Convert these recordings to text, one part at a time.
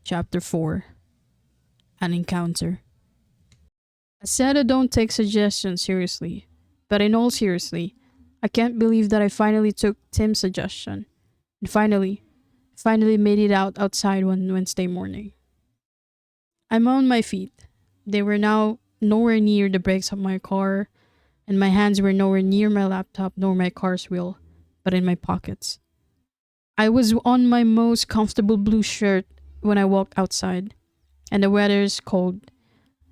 Chapter 4. An Encounter. I said I don't take suggestions seriously, but in all seriously, I can't believe that I finally took Tim's suggestion and finally made it outside one Wednesday morning. I'm on my feet. They were now nowhere near the brakes of my car, and my hands were nowhere near my laptop nor my car's wheel, but in my pockets. I was on my most comfortable blue shirt when I walked outside, and the weather is cold,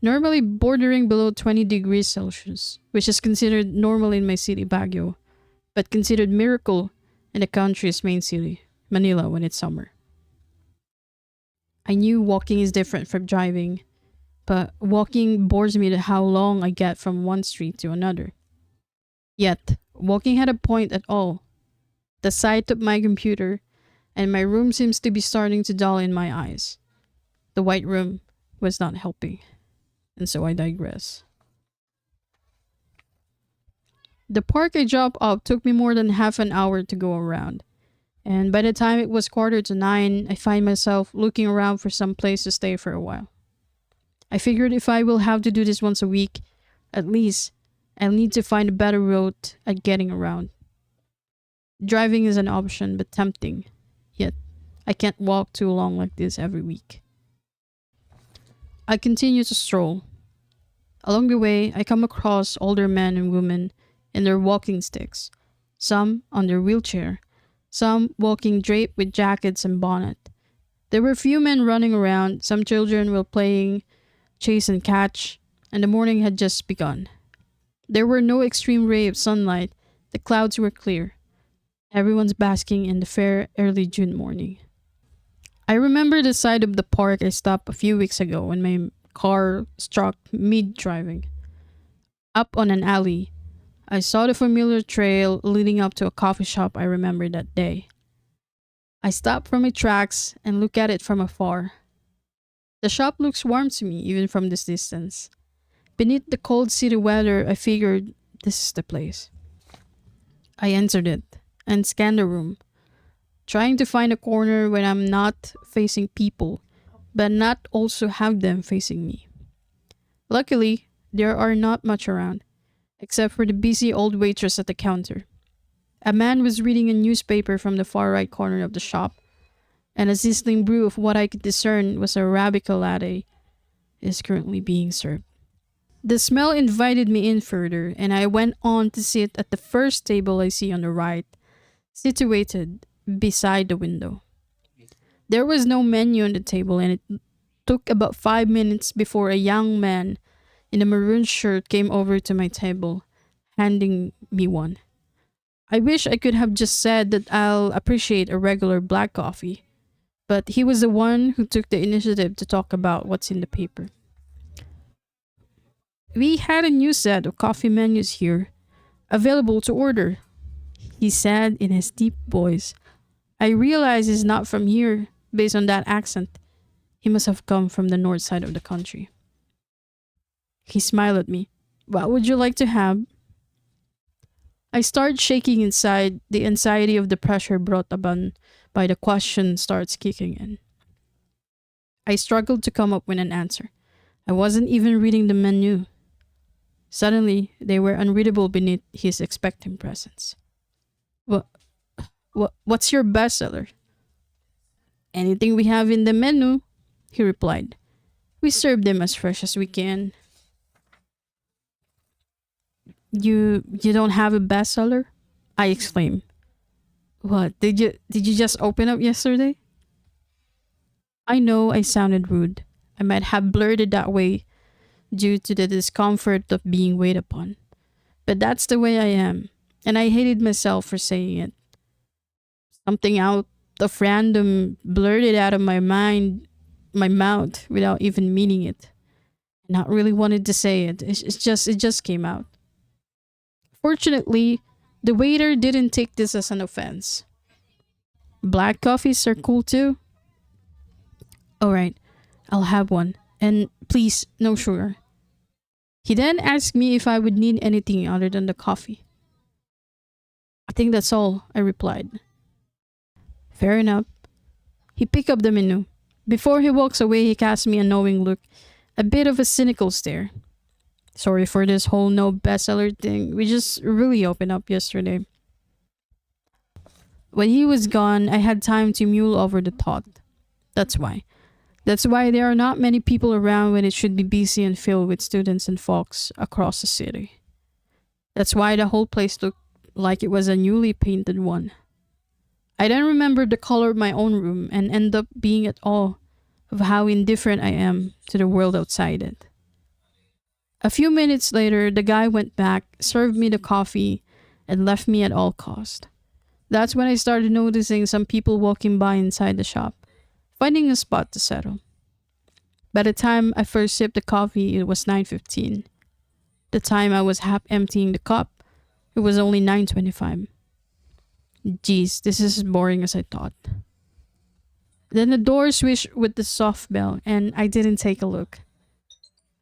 normally bordering below 20 degrees Celsius, which is considered normal in my city, Baguio, but considered miracle in the country's main city, Manila, when it's summer. I knew walking is different from driving, but walking bores me to how long I get from one street to another. Yet, walking had a point at all. The sight of my computer and my room seems to be starting to dull in my eyes. The white room was not helping, and so I digress. The park I dropped off took me more than half an hour to go around, and by the time it was 8:45, I find myself looking around for some place to stay for a while. I figured if I will have to do this once a week, at least I'll need to find a better route at getting around. Driving is an option, but tempting. Yet, I can't walk too long like this every week. I continue to stroll. Along the way, I come across older men and women in their walking sticks, some on their wheelchair, some walking draped with jackets and bonnet. There were few men running around, some children were playing chase and catch, and the morning had just begun. There were no extreme ray of sunlight, the clouds were clear. Everyone's basking in the fair early June morning. I remember the side of the park I stopped a few weeks ago when my car struck mid-driving. Up on an alley, I saw the familiar trail leading up to a coffee shop I remember that day. I stopped from my tracks and looked at it from afar. The shop looks warm to me even from this distance. Beneath the cold city weather, I figured this is the place. I entered it and scanned the room, trying to find a corner where I'm not facing people, but not also have them facing me. Luckily, there are not much around, except for the busy old waitress at the counter. A man was reading a newspaper from the far right corner of the shop, and a sizzling brew of what I could discern was a Arabica latte is currently being served. The smell invited me in further, and I went on to sit at the first table I see on the right, situated beside the window. There was no menu on the table, and it took about 5 minutes before a young man in a maroon shirt came over to my table, handing me one. I wish I could have just said that I'll appreciate a regular black coffee, but he was the one who took the initiative to talk about what's in the paper. We had a new set of coffee menus here, available to order, he said in his deep voice. I realize he's not from here, based on that accent. He must have come from the north side of the country. He smiled at me. What would you like to have? I started shaking inside. The anxiety of the pressure brought upon by the question starts kicking in. I struggled to come up with an answer. I wasn't even reading the menu. Suddenly, they were unreadable beneath his expectant presence. What's your bestseller? Anything we have in the menu, he replied. We serve them as fresh as we can. You don't have a bestseller? I exclaimed. What, did you just open up yesterday? I know I sounded rude. I might have blurted that way due to the discomfort of being waited upon. But that's the way I am, and I hated myself for saying it. Something out of random blurted out of my mouth without even meaning it. Not really wanted to say it. It just came out. Fortunately, the waiter didn't take this as an offense. Black coffees are cool too. Alright, I'll have one. And please, no sugar. He then asked me if I would need anything other than the coffee. I think that's all, I replied. Fair enough. He picked up the menu. Before he walks away, he casts me a knowing look, a bit of a cynical stare. Sorry for this whole no bestseller thing. We just really opened up yesterday. When he was gone, I had time to mull over the thought. That's why. That's why there are not many people around when it should be busy and filled with students and folks across the city. That's why the whole place looked like it was a newly painted one. I then remembered the color of my own room and end up being at awe of how indifferent I am to the world outside it. A few minutes later, the guy went back, served me the coffee, and left me at all cost. That's when I started noticing some people walking by inside the shop, finding a spot to settle. By the time I first sipped the coffee, it was 9:15. The time I was half emptying the cup, it was only 9:25. Geez, this is as boring as I thought. Then the door swished with the soft bell, and I didn't take a look.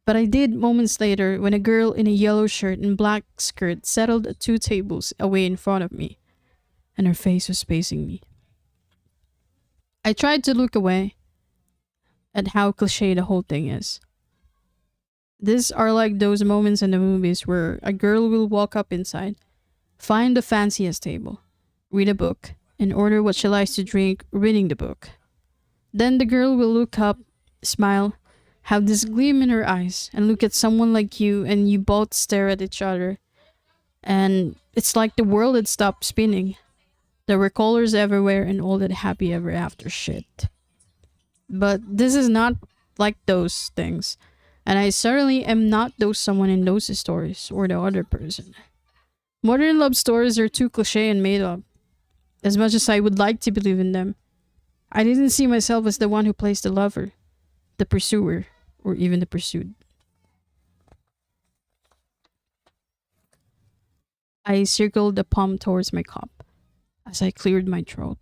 But I did moments later when a girl in a yellow shirt and black skirt settled at 2 tables away in front of me, and her face was facing me. I tried to look away at how cliche the whole thing is. These are like those moments in the movies where a girl will walk up inside, find the fanciest table, read a book, and order what she likes to drink reading the book. Then the girl will look up, smile, have this gleam in her eyes, and look at someone like you, and you both stare at each other. And it's like the world had stopped spinning. There were colors everywhere and all that happy ever after shit. But this is not like those things. And I certainly am not those someone in those stories or the other person. Modern love stories are too cliche and made up. As much as I would like to believe in them, I didn't see myself as the one who plays the lover, the pursuer, or even the pursued. I circled the palm towards my cup as I cleared my throat.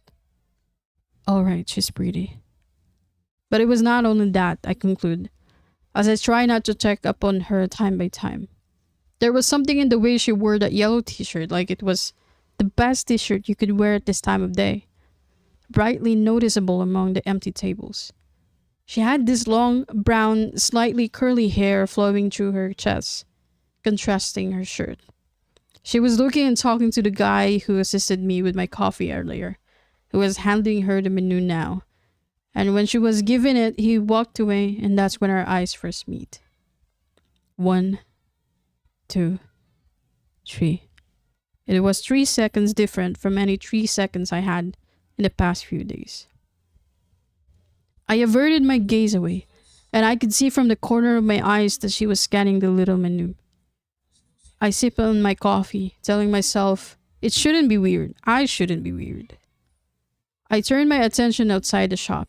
All right, she's pretty. But it was not only that, I conclude, as I try not to check up on her time by time. There was something in the way she wore that yellow t-shirt, like it was the best t-shirt you could wear at this time of day, brightly noticeable among the empty tables. She had this long, brown, slightly curly hair flowing through her chest, contrasting her shirt. She was looking and talking to the guy who assisted me with my coffee earlier, who was handing her the menu now. And when she was given it, he walked away, and that's when our eyes first meet. 1, 2, 3. It was 3 seconds different from any 3 seconds I had in the past few days. I averted my gaze away, and I could see from the corner of my eyes that she was scanning the little menu. I sipped on my coffee, telling myself, it shouldn't be weird. I shouldn't be weird. I turned my attention outside the shop.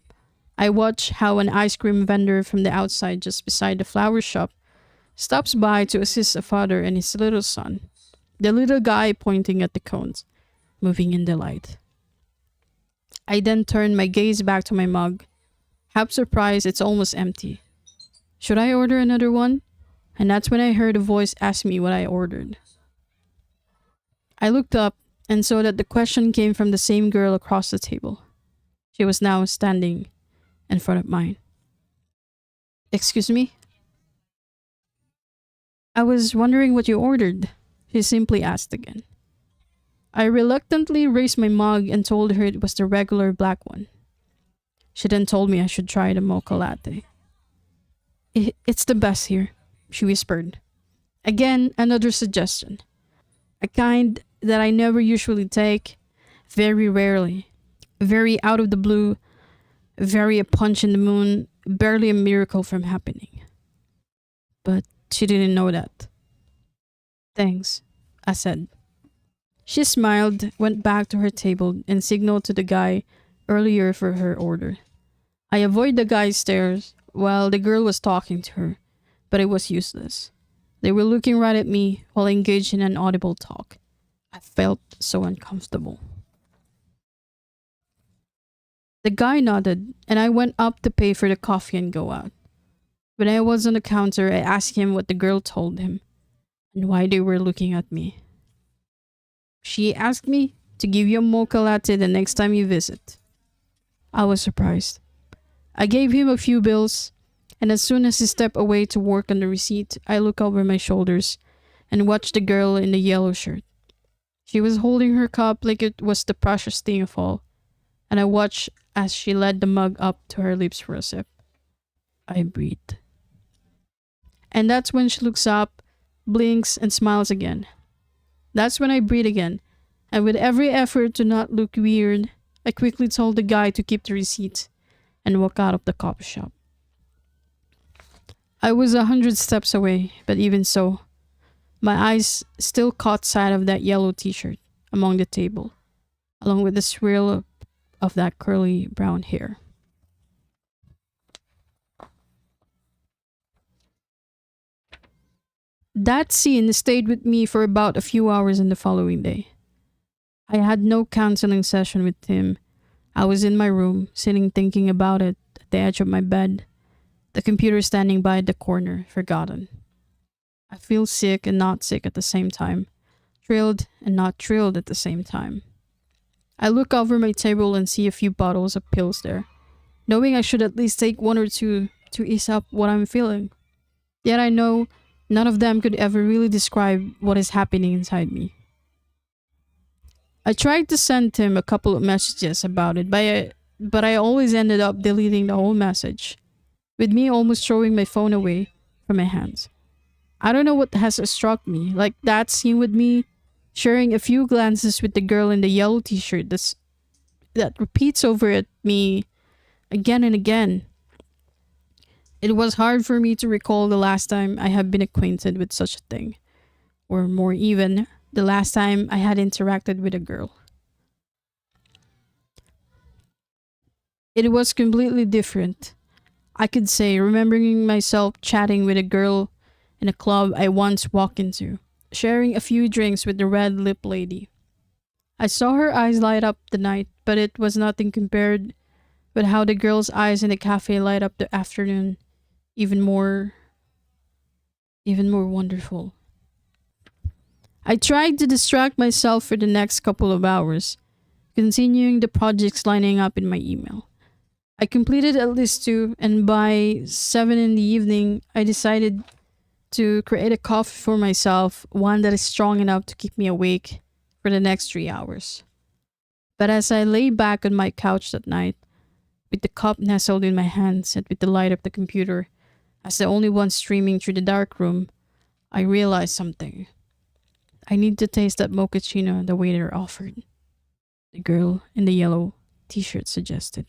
I watched how an ice cream vendor from the outside just beside the flower shop stops by to assist a father and his little son, the little guy pointing at the cones, moving in the light. I then turned my gaze back to my mug. Half surprised, it's almost empty. Should I order another one? And that's when I heard a voice ask me what I ordered. I looked up and saw that the question came from the same girl across the table. She was now standing in front of mine. Excuse me? I was wondering what you ordered, she simply asked again. I reluctantly raised my mug and told her it was the regular black one. She then told me I should try the mocha latte. It's the best here, she whispered. Again, another suggestion. A kind that I never usually take, very rarely, very out of the blue, very a punch in the moon, barely a miracle from happening. But she didn't know that. Thanks, I said. She smiled, went back to her table, and signaled to the guy earlier for her order. I avoided the guy's stares while the girl was talking to her, but it was useless. They were looking right at me while engaged in an audible talk. I felt so uncomfortable. The guy nodded, and I went up to pay for the coffee and go out. When I was on the counter, I asked him what the girl told him and why they were looking at me. She asked me to give you a mocha latte the next time you visit. I was surprised. I gave him a few bills, and as soon as he stepped away to work on the receipt, I looked over my shoulders and watched the girl in the yellow shirt. She was holding her cup like it was the precious thing of all, and I watched as she led the mug up to her lips for a sip. I breathed. And that's when she looks up, blinks, and smiles again. That's when I breathe again, and with every effort to not look weird, I quickly told the guy to keep the receipt and walk out of the coffee shop. I was 100 steps away, but even so, my eyes still caught sight of that yellow t-shirt among the table, along with the swirl of that curly brown hair. That scene stayed with me for about a few hours in the following day. I had no counseling session with him. I was in my room, sitting thinking about it at the edge of my bed, the computer standing by the corner, forgotten. I feel sick and not sick at the same time, thrilled and not thrilled at the same time. I look over my table and see a few bottles of pills there, knowing I should at least take one or two to ease up what I'm feeling. Yet I know none of them could ever really describe what is happening inside me. I tried to send him a couple of messages about it, but I always ended up deleting the whole message, with me almost throwing my phone away from my hands. I don't know what has struck me, like that scene with me sharing a few glances with the girl in the yellow t-shirt that repeats over at me again and again. It was hard for me to recall the last time I had been acquainted with such a thing, or more even, the last time I had interacted with a girl. It was completely different. I could say, remembering myself chatting with a girl in a club I once walked into, sharing a few drinks with the red lip lady. I saw her eyes light up the night, but it was nothing compared with how the girl's eyes in the cafe light up the afternoon, even more wonderful. I tried to distract myself for the next couple of hours, continuing the projects lining up in my email. I completed at least two, and by 7 in the evening, I decided to create a coffee for myself, one that is strong enough to keep me awake for the next 3 hours. But as I lay back on my couch that night, with the cup nestled in my hands and with the light of the computer, as the only one streaming through the dark room, I realized something. I need to taste that mochaccino the waiter offered, the girl in the yellow t-shirt suggested.